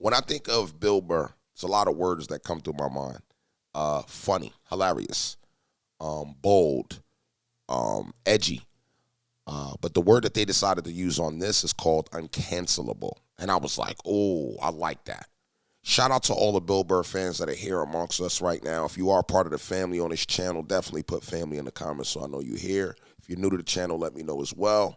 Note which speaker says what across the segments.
Speaker 1: When I think of Bill Burr, there's a lot of words that come through my mind. Funny, hilarious, bold, edgy. But the word that they decided to use on this is called uncancelable. And I was like, oh, I like that. Shout out to all the Bill Burr fans that are here amongst us right now. If you are part of the family on this channel, definitely put family in the comments so I know you're here. If you're new to the channel, let me know as well.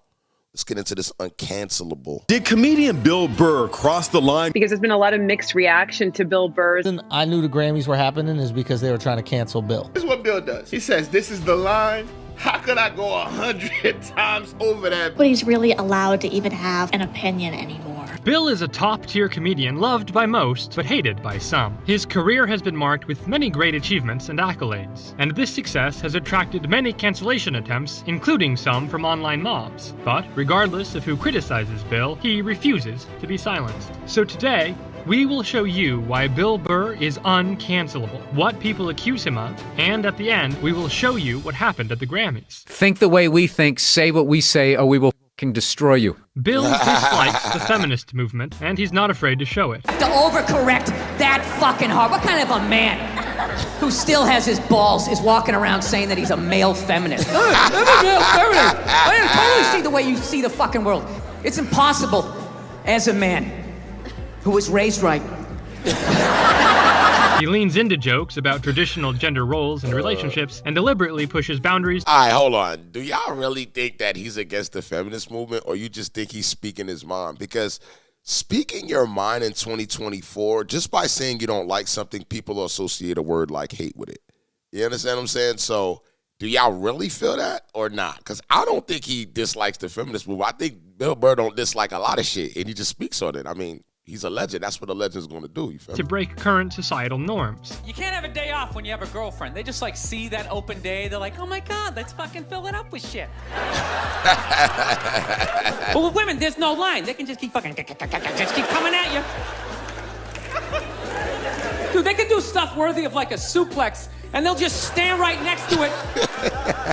Speaker 1: Let's get into this uncancelable.
Speaker 2: Did comedian Bill Burr cross the line?
Speaker 3: Because there's been a lot of mixed reaction to Bill Burr.
Speaker 4: I knew the Grammys were happening is because they were trying to cancel Bill.
Speaker 5: This is what Bill does. He says, this is the line. How could I go 100 times over that?
Speaker 6: But he's really allowed to even have an opinion anymore.
Speaker 7: Bill is a top-tier comedian loved by most, but hated by some. His career has been marked with many great achievements and accolades, and this success has attracted many cancellation attempts, including some from online mobs. But regardless of who criticizes Bill, he refuses to be silenced. So today, we will show you why Bill Burr is uncancelable, what people accuse him of, and at the end, we will show you what happened at the Grammys.
Speaker 8: Think the way we think, say what we say, or we will fucking destroy you.
Speaker 7: Bill dislikes the feminist movement, and he's not afraid to show it.
Speaker 9: To overcorrect that fucking hard. What kind of a man who still has his balls is walking around saying that he's a male feminist? I'm a male feminist. I totally see the way you see the fucking world. It's impossible as a man who was raised right.
Speaker 7: He leans into jokes about traditional gender roles and relationships and deliberately pushes boundaries.
Speaker 1: All right, hold on. Do y'all really think that he's against the feminist movement, or you just think he's speaking his mind? Because speaking your mind in 2024, just by saying you don't like something, people associate a word like hate with it. You understand what I'm saying? So do y'all really feel that or not? Because I don't think he dislikes the feminist movement. I think Bill Burr don't dislike a lot of shit, and he just speaks on it. I mean, he's a legend. That's what a legend's going to do. You feel me?
Speaker 7: To break current societal norms.
Speaker 10: You can't have a day off when you have a girlfriend. They just like see that open day. They're like, oh my God, let's fucking fill it up with shit. But with women, there's no line. They can just keep fucking, just keep coming at you. Dude, they can do stuff worthy of like a suplex, and they'll just stand right next to it.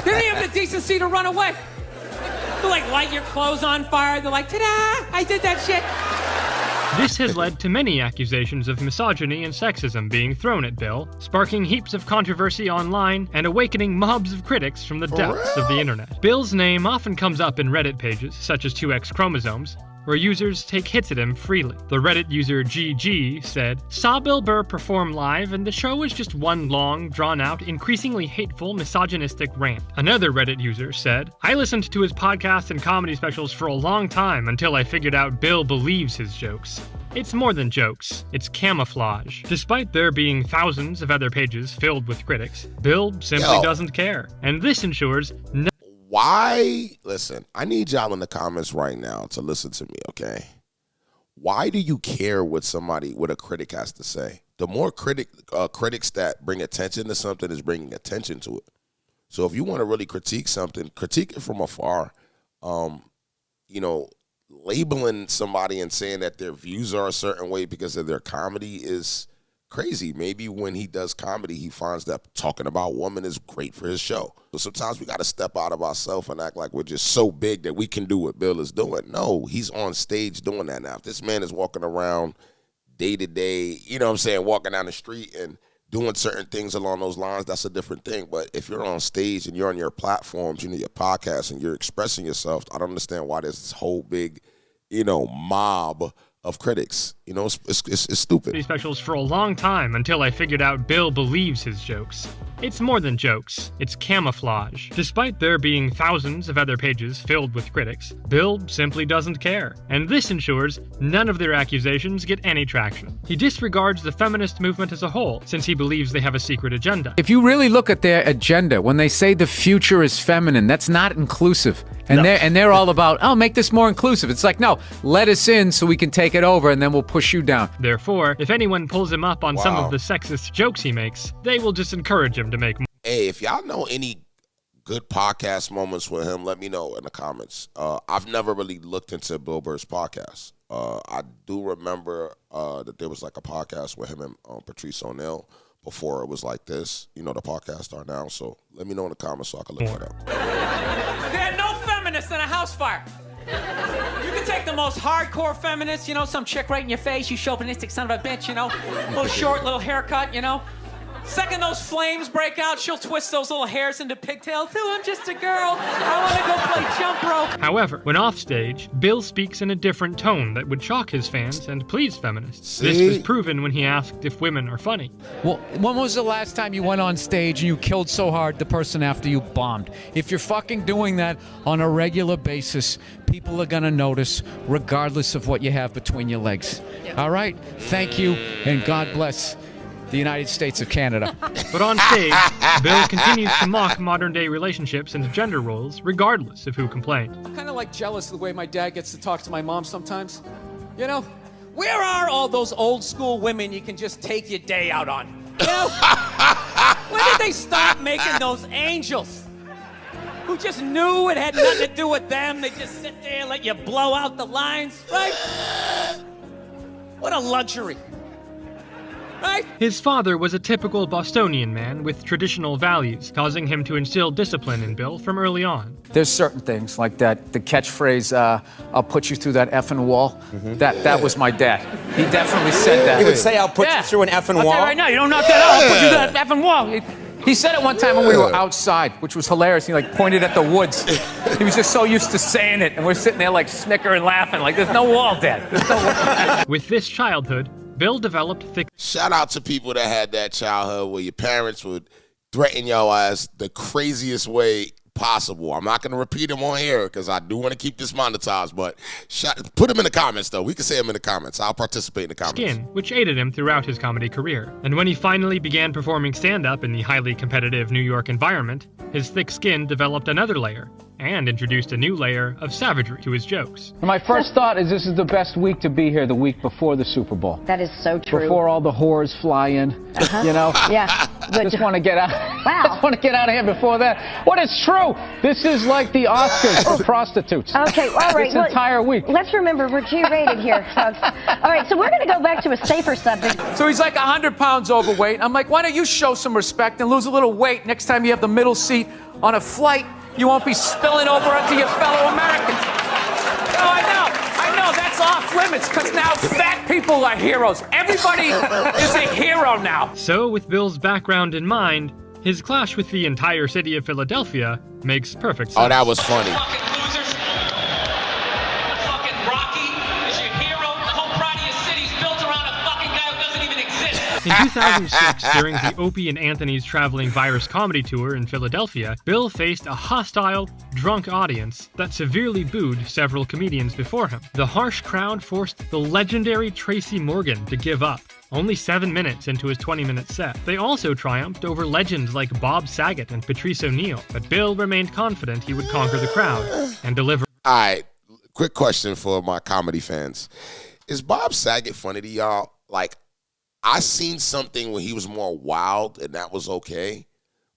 Speaker 10: They don't even have the decency to run away. They'll like light your clothes on fire. They're like, ta-da, I did that shit.
Speaker 7: This has led to many accusations of misogyny and sexism being thrown at Bill, sparking heaps of controversy online and awakening mobs of critics from the depths of the internet. Bill's name often comes up in Reddit pages, such as 2X Chromosomes, where users take hits at him freely. The Reddit user GG said, "Saw Bill Burr perform live, and the show was just one long, drawn-out, increasingly hateful, misogynistic rant." Another Reddit user said, "I listened to his podcast and comedy specials for a long time until I figured out Bill believes his jokes. It's more than jokes, it's camouflage." Despite there being thousands of other pages filled with critics, Bill simply doesn't care. And this ensures
Speaker 1: Why? Listen, I need y'all in the comments right now to listen to me, okay? Why do you care what a critic has to say? The more critics that bring attention to something is bringing attention to it. So if you want to really critique something, critique it from afar. Labeling somebody and saying that their views are a certain way because of their comedy is crazy. Maybe when he does comedy, he finds that talking about women is great for his show. So sometimes we got to step out of ourselves and act like we're just so big that we can do what Bill is doing. No, he's on stage doing that now. If this man is walking around day to day, walking down the street and doing certain things along those lines, that's a different thing. But if you're on stage and you're on your platforms, your podcast, and you're expressing yourself, I don't understand why there's this whole big, mob of critics. It's stupid.
Speaker 7: These specials for a long time until I figured out Bill believes his jokes. It's more than jokes, it's camouflage. Despite there being thousands of other pages filled with critics, Bill simply doesn't care. And this ensures none of their accusations get any traction. He disregards the feminist movement as a whole, since he believes they have a secret agenda.
Speaker 8: If you really look at their agenda, when they say the future is feminine, that's not inclusive. And they're all about, make this more inclusive. It's like, no, let us in so we can take it over and then we'll push you down.
Speaker 7: Therefore, if anyone pulls him up on some of the sexist jokes he makes, they will just encourage him to make more.
Speaker 1: Hey, if y'all know any good podcast moments with him, let me know in the comments. I've never really looked into Bill Burr's podcast. I do remember that there was like a podcast with him and Patrice O'Neal before it was like this. The podcasts are now. So let me know in the comments so I can look it up.
Speaker 10: There are no feminists in a house fire. You can take the most hardcore feminist, you know, some chick right in your face, you chauvinistic son of a bitch, you know, little short, little haircut, you know. Second those flames break out, she'll twist those little hairs into pigtails. Oh, I'm just a girl. I want to go play jump rope.
Speaker 7: However, when offstage, Bill speaks in a different tone that would shock his fans and please feminists.
Speaker 1: See?
Speaker 7: This was proven when he asked if women are funny.
Speaker 8: Well, when was the last time you went on stage and you killed so hard the person after you bombed? If you're fucking doing that on a regular basis, people are gonna notice regardless of what you have between your legs. All right? Thank you, and God bless the United States of Canada.
Speaker 7: But on stage, Bill continues to mock modern-day relationships and gender roles, regardless of who complained.
Speaker 10: I'm kind of like jealous of the way my dad gets to talk to my mom sometimes. You know, where are all those old school women you can just take your day out on? You know? When did they stop making those angels? Who just knew it had nothing to do with them. They just sit there and let you blow out the lines, right? What a luxury. Right?
Speaker 7: His father was a typical Bostonian man with traditional values, causing him to instill discipline in Bill from early on.
Speaker 8: There's certain things like that. The catchphrase, I'll put you through that effing wall. That was my dad. He definitely said that.
Speaker 11: He would say, I'll put you through an effing
Speaker 8: I'll
Speaker 11: wall?
Speaker 8: tell you right now, you don't knock that out, I'll put you through that effing wall. He said it one time when we were outside, which was hilarious. He like pointed at the woods. He was just so used to saying it, and we're sitting there like snickering, laughing, like there's no wall, Dad. There's no wall.
Speaker 7: With this childhood, Bill developed thick...
Speaker 1: Shout out to people that had that childhood where your parents would threaten your ass the craziest way possible. I'm not going to repeat them on here because I do want to keep this monetized, but put them in the comments, though. We can say them in the comments. I'll participate in the comments.
Speaker 7: Skin, which aided him throughout his comedy career. And when he finally began performing stand-up in the highly competitive New York environment, his thick skin developed another layer and introduced a new layer of savagery to his jokes.
Speaker 12: My first thought is this is the best week to be here, the week before the Super Bowl.
Speaker 13: That is so true.
Speaker 12: Before all the whores fly in, you know?
Speaker 13: Yeah.
Speaker 12: Just want to get out.
Speaker 13: Wow.
Speaker 12: Just want to get out of here before that. What is true? This is like the Oscars for prostitutes.
Speaker 13: Okay, all right.
Speaker 12: This entire week.
Speaker 13: Let's remember we're G-rated here, folks. All right, so we're going to go back to a safer subject.
Speaker 8: So he's like 100 pounds overweight. I'm like, why don't you show some respect and lose a little weight next time you have the middle seat on a flight? You won't be spilling over onto your fellow Americans. Oh, I know, that's off limits because now fat people are heroes. Everybody is a hero now.
Speaker 7: So, with Bill's background in mind, his clash with the entire city of Philadelphia makes perfect sense.
Speaker 1: Oh, that was funny.
Speaker 7: In 2006, during the Opie and Anthony's Traveling Virus comedy tour in Philadelphia, Bill faced a hostile, drunk audience that severely booed several comedians before him. The harsh crowd forced the legendary Tracy Morgan to give up, only 7 minutes into his 20-minute set. They also triumphed over legends like Bob Saget and Patrice O'Neill, but Bill remained confident he would conquer the crowd and deliver.
Speaker 1: All right, quick question for my comedy fans. Is Bob Saget funny to y'all? Like, I seen something when he was more wild, and that was okay.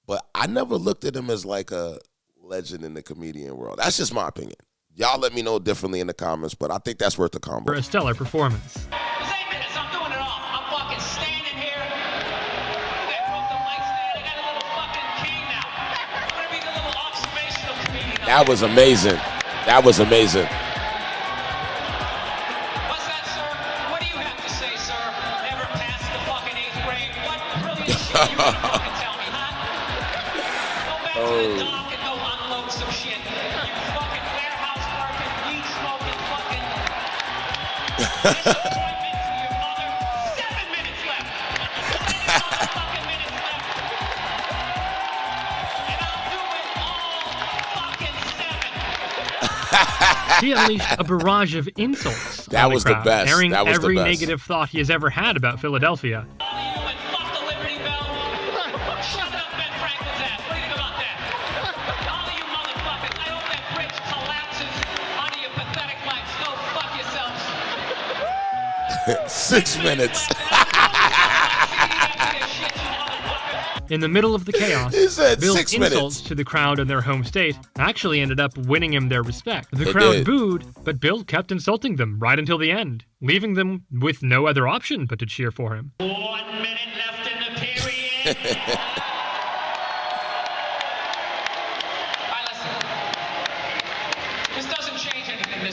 Speaker 1: But I never looked at him as like a legend in the comedian world. That's just my opinion. Y'all let me know differently in the comments, but I think that's worth the combo.
Speaker 7: For a stellar performance.
Speaker 1: That was amazing. That was amazing.
Speaker 10: What's that, sir? What do you have to say, sir? Never passed the fucking 8th grade. What brilliant shit you can fucking tell me, huh? Go back to the dock and go unload some shit. You fucking warehouse working, weed smoking, fucking... Disappointment to your mother. 7 minutes left. 7 fucking minutes left. And I'll do it all fucking 7.
Speaker 7: He unleashed a barrage of insults.
Speaker 1: That
Speaker 7: on
Speaker 1: was
Speaker 7: the crowd,
Speaker 1: the best.
Speaker 7: airing
Speaker 1: That was
Speaker 7: every
Speaker 1: the best.
Speaker 7: negative thought he has ever had about Philadelphia.
Speaker 10: All of you motherfuckers, I hope that bridge collapses onto your pathetic life. So fuck yourselves.
Speaker 1: 6 minutes.
Speaker 7: In the middle of the chaos,
Speaker 1: He said
Speaker 7: Bill's
Speaker 1: 6
Speaker 7: insults
Speaker 1: minutes.
Speaker 7: to the crowd in their home state actually ended up winning him their respect. The
Speaker 1: It
Speaker 7: crowd
Speaker 1: did.
Speaker 7: booed, but Bill kept insulting them right until the end, leaving them with no other option but to cheer for him.
Speaker 10: 1 minute left in the period. All right, listen. This doesn't change anything.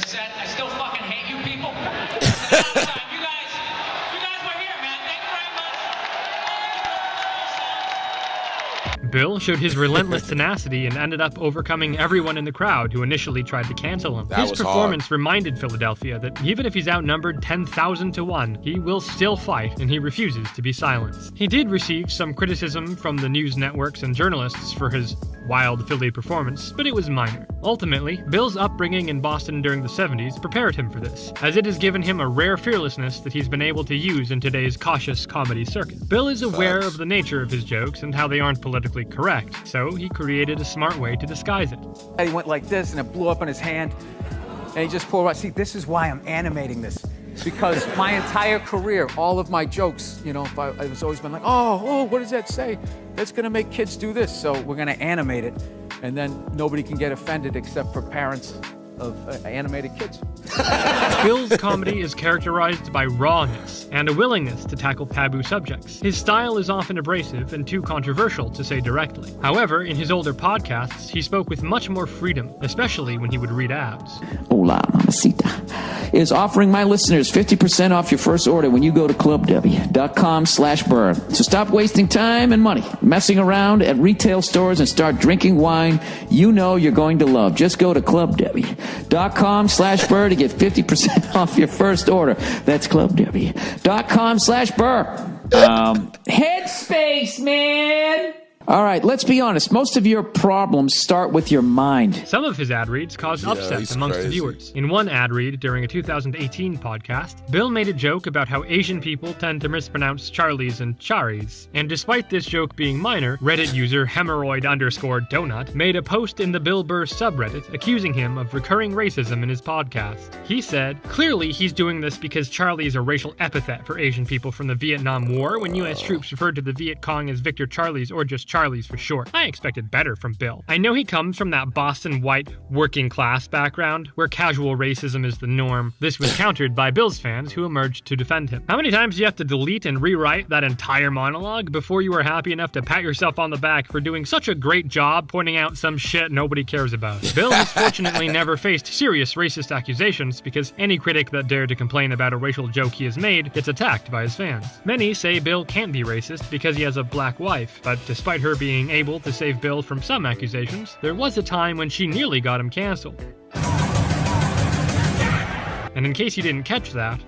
Speaker 7: Bill showed his relentless tenacity and ended up overcoming everyone in the crowd who initially tried to cancel him. His performance reminded Philadelphia that even if he's outnumbered 10,000 to 1, he will still fight, and he refuses to be silenced. He did receive some criticism from the news networks and journalists for his wild Philly performance, but it was minor. Ultimately, Bill's upbringing in Boston during the 70s prepared him for this, as it has given him a rare fearlessness that he's been able to use in today's cautious comedy circuit. Bill is aware of the nature of his jokes and how they aren't politically correct, so he created a smart way to disguise it.
Speaker 8: He went like this, and it blew up in his hand, and he just pulled out. See, this is why I'm animating this. Because my entire career, all of my jokes, you know, I was always been like, oh, what does that say? That's gonna make kids do this, so we're gonna animate it, and then nobody can get offended except for parents of animated kids.
Speaker 7: Bill's comedy is characterized by rawness and a willingness to tackle taboo subjects. His style is often abrasive and too controversial to say directly. However, in his older podcasts, he spoke with much more freedom, especially when he would read ads.
Speaker 11: Hola, mamacita. Is offering my listeners 50% off your first order when you go to clubdebbie.com/Burr. So stop wasting time and money messing around at retail stores and start drinking wine you know you're going to love. Just go to clubdebbie.com/Burr to get 50% off your first order. That's clubdebbie.com/Burr. Headspace, man. All right, let's be honest. Most of your problems start with your mind.
Speaker 7: Some of his ad reads caused upset amongst the viewers. In one ad read during a 2018 podcast, Bill made a joke about how Asian people tend to mispronounce Charlies and Charis. And despite this joke being minor, Reddit user hemorrhoid_donut made a post in the Bill Burr subreddit accusing him of recurring racism in his podcast. He said, clearly he's doing this because Charlie is a racial epithet for Asian people from the Vietnam War when U.S. troops referred to the Viet Cong as Victor Charlies or just Charlies for short. I expected better from Bill. I know he comes from that Boston white working class background where casual racism is the norm. This was countered by Bill's fans who emerged to defend him. How many times do you have to delete and rewrite that entire monologue before you are happy enough to pat yourself on the back for doing such a great job pointing out some shit nobody cares about? Bill has fortunately never faced serious racist accusations because any critic that dared to complain about a racial joke he has made gets attacked by his fans. Many say Bill can't be racist because he has a black wife, but despite her being able to save Bill from some accusations, there was a time when she nearly got him canceled. And in case you didn't catch that,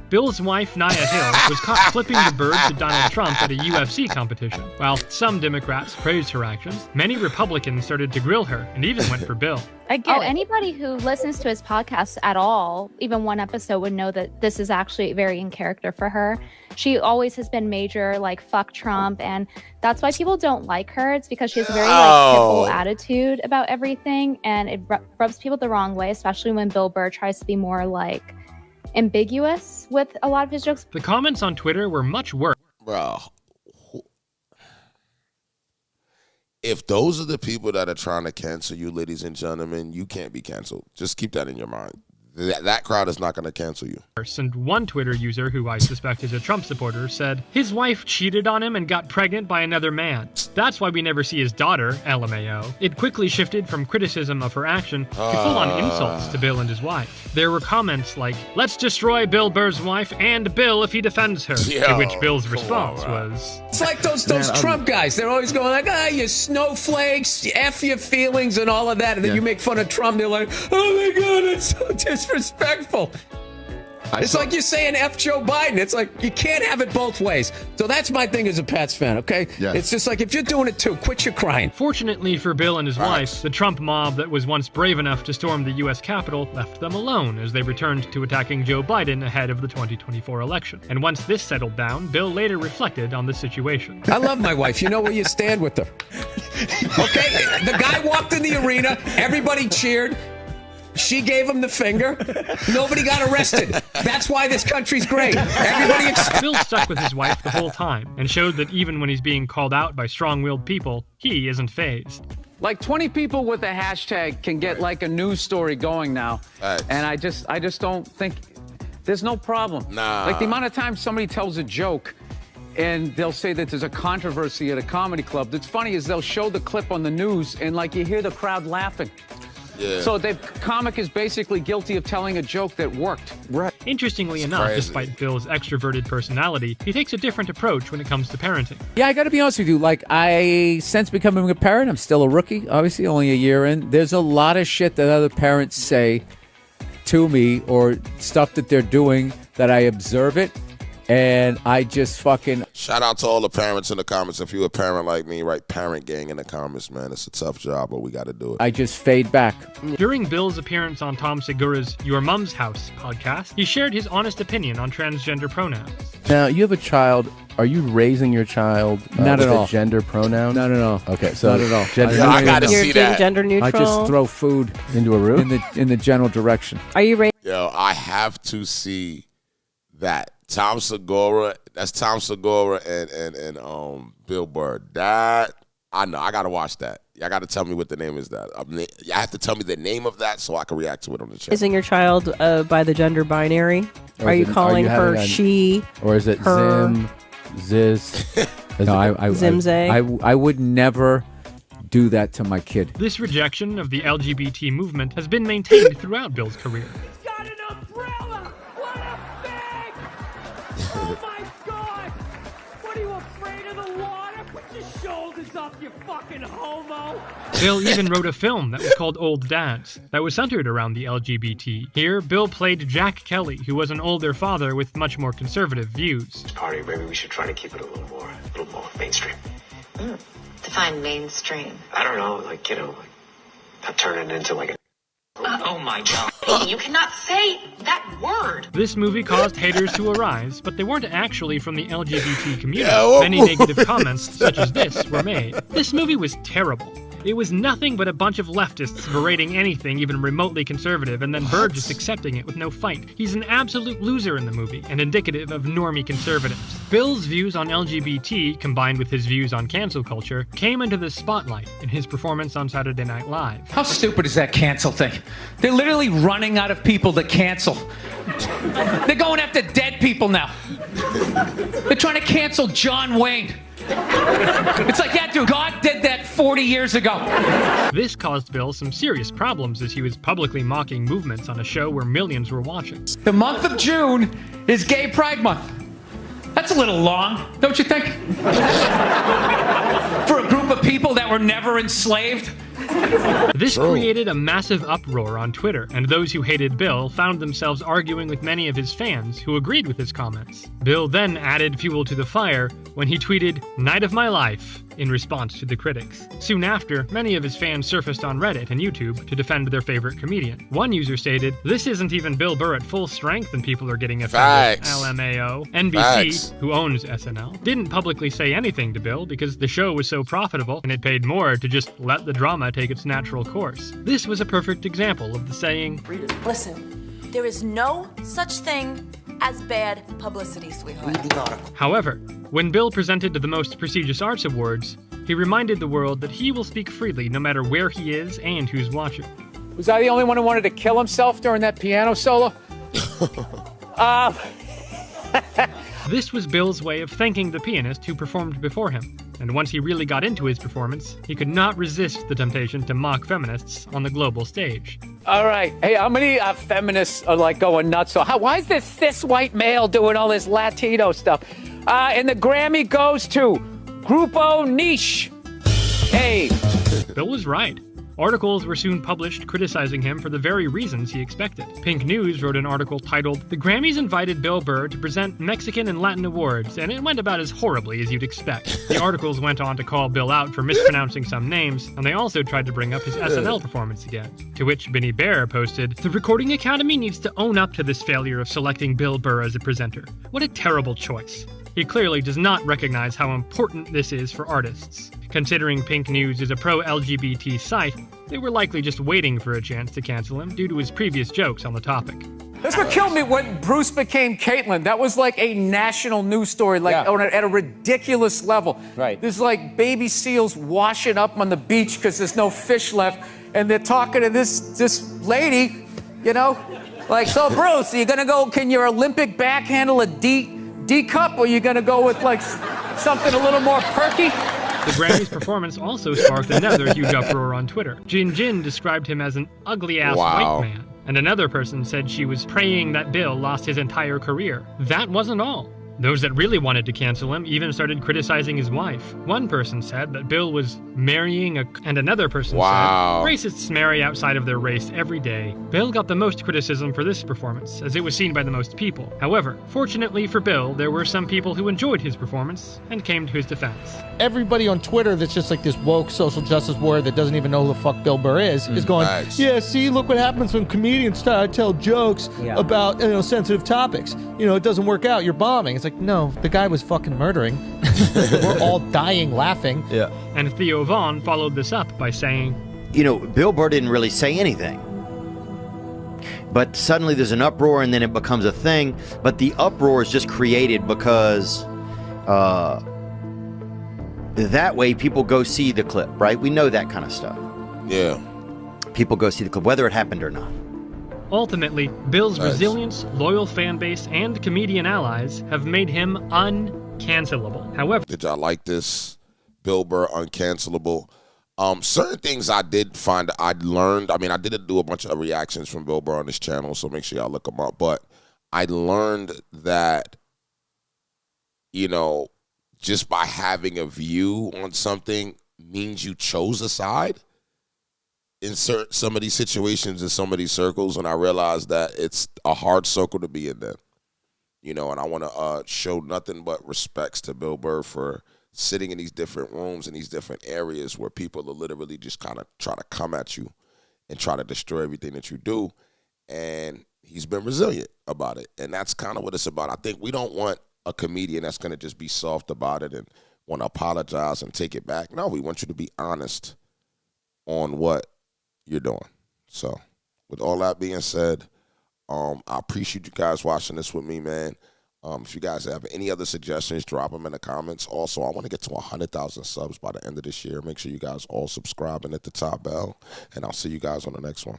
Speaker 7: Bill's wife, Nia Hill, was caught flipping the bird to Donald Trump at a UFC competition. While some Democrats praised her actions, many Republicans started to grill her and even went for Bill.
Speaker 14: Anybody who listens to his podcast at all, even one episode, would know that this is actually very in character for her. She always has been major, like, fuck Trump, and that's why people don't like her. It's because she has a very, pitbull attitude about everything, and it rubs people the wrong way, especially when Bill Burr tries to be more, ambiguous with a lot of his jokes.
Speaker 7: The comments on Twitter were much worse.
Speaker 1: Bro, if those are the people that are trying to cancel you, ladies and gentlemen, you can't be canceled. Just keep that in your mind. That crowd is not going to cancel you.
Speaker 7: And one Twitter user, who I suspect is a Trump supporter, said, his wife cheated on him and got pregnant by another man. That's why we never see his daughter, LMAO. It quickly shifted from criticism of her action to full-on insults to Bill and his wife. There were comments like, let's destroy Bill Burr's wife and Bill if he defends her. To which Bill's response was...
Speaker 8: It's like those Trump guys. They're always going like, you snowflakes, F your feelings and all of that. And then you make fun of Trump, they're like, oh my God, it's so disrespectful. It's like you're saying F Joe Biden. It's like you can't have it both ways. So that's my thing as a Pats fan, okay? Yes. It's just like if you're doing it too, quit your crying.
Speaker 7: Fortunately for Bill and his wife, the Trump mob that was once brave enough to storm the U.S. Capitol left them alone as they returned to attacking Joe Biden ahead of the 2024 election. And once this settled down, Bill later reflected on the situation.
Speaker 8: I love my wife. You know where you stand with her. Okay? The guy walked in the arena. Everybody cheered. She gave him the finger. Nobody got arrested. That's why this country's great. Everybody.
Speaker 7: Bill stuck with his wife the whole time and showed that even when he's being called out by strong-willed people, he isn't fazed.
Speaker 12: Like 20 people with a hashtag can get like a news story going now. And I just don't think there's no problem. Like the amount of time somebody tells a joke and they'll say that there's a controversy at a comedy club. That's funny is they'll show the clip on the news and like you hear the crowd laughing.
Speaker 1: Yeah.
Speaker 12: So the comic is basically guilty of telling a joke that worked.
Speaker 2: Right.
Speaker 7: Interestingly enough,
Speaker 1: crazy.
Speaker 7: despite Bill's extroverted personality, he takes a different approach when it comes to parenting.
Speaker 8: Yeah, I got to be honest with you. Like, since becoming a parent, I'm still a rookie, obviously, only a year in. There's a lot of shit that other parents say to me or stuff that they're doing that I observe it. And I just fucking...
Speaker 1: Shout out to all the parents in the comments. If you're a parent like me, write parent gang in the comments, man. It's a tough job, but we got to do it.
Speaker 8: I just fade back.
Speaker 7: During Bill's appearance on Tom Segura's Your Mom's House podcast, he shared his honest opinion on transgender pronouns.
Speaker 15: Now, you have a child. Are you raising your child
Speaker 8: Not
Speaker 15: with
Speaker 8: at all.
Speaker 15: a gender pronoun?
Speaker 8: Not at all.
Speaker 15: Okay, so
Speaker 8: Not at all.
Speaker 1: I got to see that.
Speaker 16: Gender neutral.
Speaker 8: I just throw food
Speaker 15: Into a room?
Speaker 8: in the general direction.
Speaker 16: Are you raising?
Speaker 1: Yo, I have to see that. Tom Segura, that's Tom Segura and Bill Burr. That, I know, I got to watch that. Y'all got to tell me what the name is that. You have to tell me the name of that so I can react to it on the channel.
Speaker 16: Raising your child by the gender binary? Are you calling her she?
Speaker 15: Or is it
Speaker 16: her?
Speaker 15: Zim, Ziz?
Speaker 8: No, I would never do that to my kid.
Speaker 7: This rejection of the LGBT movement has been maintained throughout Bill's career.
Speaker 10: Got an umbrella! What a fag! Oh my God! What are you afraid of the water? Put your shoulders up, you fucking homo!
Speaker 7: Bill even wrote a film that was called Old Dads, that was centered around the LGBT. Here, Bill played Jack Kelly, who was an older father with much more conservative views.
Speaker 17: Party, maybe we should try to keep it a little more mainstream.
Speaker 18: Define mainstream.
Speaker 17: I don't know, like, not turn it into like a...
Speaker 18: Oh my God. You cannot say that word.
Speaker 7: This movie caused haters to arise, but they weren't actually from the LGBT community.
Speaker 1: Yeah,
Speaker 7: Many negative comments, such as this, were made. This movie was terrible. It was nothing but a bunch of leftists berating anything even remotely conservative, and then Burr just accepting it with no fight. He's an absolute loser in the movie, and indicative of normie conservatives. Bill's views on LGBT, combined with his views on cancel culture, came into the spotlight in his performance on Saturday Night Live.
Speaker 8: How stupid is that cancel thing? They're literally running out of people to cancel. They're going after dead people now. They're trying to cancel John Wayne. It's like, yeah, dude, God did that 40 years ago.
Speaker 7: This caused Bill some serious problems as he was publicly mocking movements on a show where millions were watching.
Speaker 8: The month of June is Gay Pride Month. That's a little long, don't you think? For a group of people that were never enslaved?
Speaker 7: This created a massive uproar on Twitter, and those who hated Bill found themselves arguing with many of his fans who agreed with his comments. Bill then added fuel to the fire when he tweeted, "Night of my life," in response to the critics. Soon after, many of his fans surfaced on Reddit and YouTube to defend their favorite comedian. One user stated, "This isn't even Bill Burr at full strength and people are getting offended."
Speaker 1: Facts.
Speaker 7: LMAO. NBC, who owns SNL, didn't publicly say anything to Bill because the show was so profitable and it paid more to just let the drama take its natural course. This was a perfect example of the saying,
Speaker 19: Listen, there is no such thing as bad publicity, sweetheart.
Speaker 7: However, when Bill presented to the most prestigious arts awards, he reminded the world that he will speak freely no matter where he is and who's watching.
Speaker 8: Was I the only one who wanted to kill himself during that piano solo?
Speaker 7: This was Bill's way of thanking the pianist who performed before him, and once he really got into his performance, he could not resist the temptation to mock feminists on the global stage.
Speaker 8: All right. Hey, how many feminists are like going nuts? So why is this cis white male doing all this Latino stuff? And the Grammy goes to Grupo Niche. Hey.
Speaker 7: Bill was right. Articles were soon published criticizing him for the very reasons he expected. Pink News wrote an article titled, "The Grammys invited Bill Burr to present Mexican and Latin awards, and it went about as horribly as you'd expect." The articles went on to call Bill out for mispronouncing some names, and they also tried to bring up his SNL performance again. To which Benny Bear posted, "The Recording Academy needs to own up to this failure of selecting Bill Burr as a presenter. What a terrible choice." He clearly does not recognize how important this is for artists. Considering Pink News is a pro-LGBT site, they were likely just waiting for a chance to cancel him due to his previous jokes on the topic.
Speaker 8: That's what killed me when Bruce became Caitlyn. That was like a national news story, like at a ridiculous level. Right. There's like baby seals washing up on the beach because there's no fish left, and they're talking to this lady, you know, like, "So Bruce, are you gonna go? Can your Olympic back handle a D cup, or are you gonna go with like something a little more perky?"
Speaker 7: The Grammys performance also sparked another huge uproar on Twitter. Jin Jin described him as an ugly-ass white man, and another person said she was praying that Bill lost his entire career. That wasn't all. Those that really wanted to cancel him even started criticizing his wife. One person said that Bill was marrying and another person said racists marry outside of their race every day. Bill got the most criticism for this performance, as it was seen by the most people. However, fortunately for Bill, there were some people who enjoyed his performance and came to his defense.
Speaker 4: Everybody on Twitter that's just like this woke social justice warrior that doesn't even know who the fuck Bill Burr is going, yeah, see, look what happens when comedians try to tell jokes about sensitive topics. It doesn't work out. You're bombing. It's like, no, the guy was fucking murdering. We're all dying laughing.
Speaker 20: Yeah.
Speaker 7: And Theo Vaughn followed this up by saying,
Speaker 20: Bill Burr didn't really say anything. But suddenly there's an uproar and then it becomes a thing. But the uproar is just created because that way people go see the clip, right? We know that kind of stuff.
Speaker 1: Yeah.
Speaker 20: People go see the clip, whether it happened or not.
Speaker 7: Ultimately, Bill's resilience, loyal fan base, and comedian allies have made him uncancelable. However,
Speaker 1: did y'all like this? Bill Burr, Uncancelable. Certain things I did find I learned. I mean, I did do a bunch of reactions from Bill Burr on this channel, so make sure y'all look them up. But I learned that, just by having a view on something means you chose a side in some of these situations, in some of these circles, and I realized that it's a hard circle to be in then. And I want to show nothing but respects to Bill Burr for sitting in these different rooms in these different areas where people are literally just kind of try to come at you and try to destroy everything that you do. And he's been resilient about it. And that's kind of what it's about. I think we don't want a comedian that's going to just be soft about it and want to apologize and take it back. No, we want you to be honest on what you're doing. So with all that being said, I appreciate you guys watching this with me, man. If you guys have any other suggestions, drop them in the comments. Also, I want to get to 100,000 subs by the end of this year. Make sure you guys all subscribe and hit the top bell, and I'll see you guys on the next one.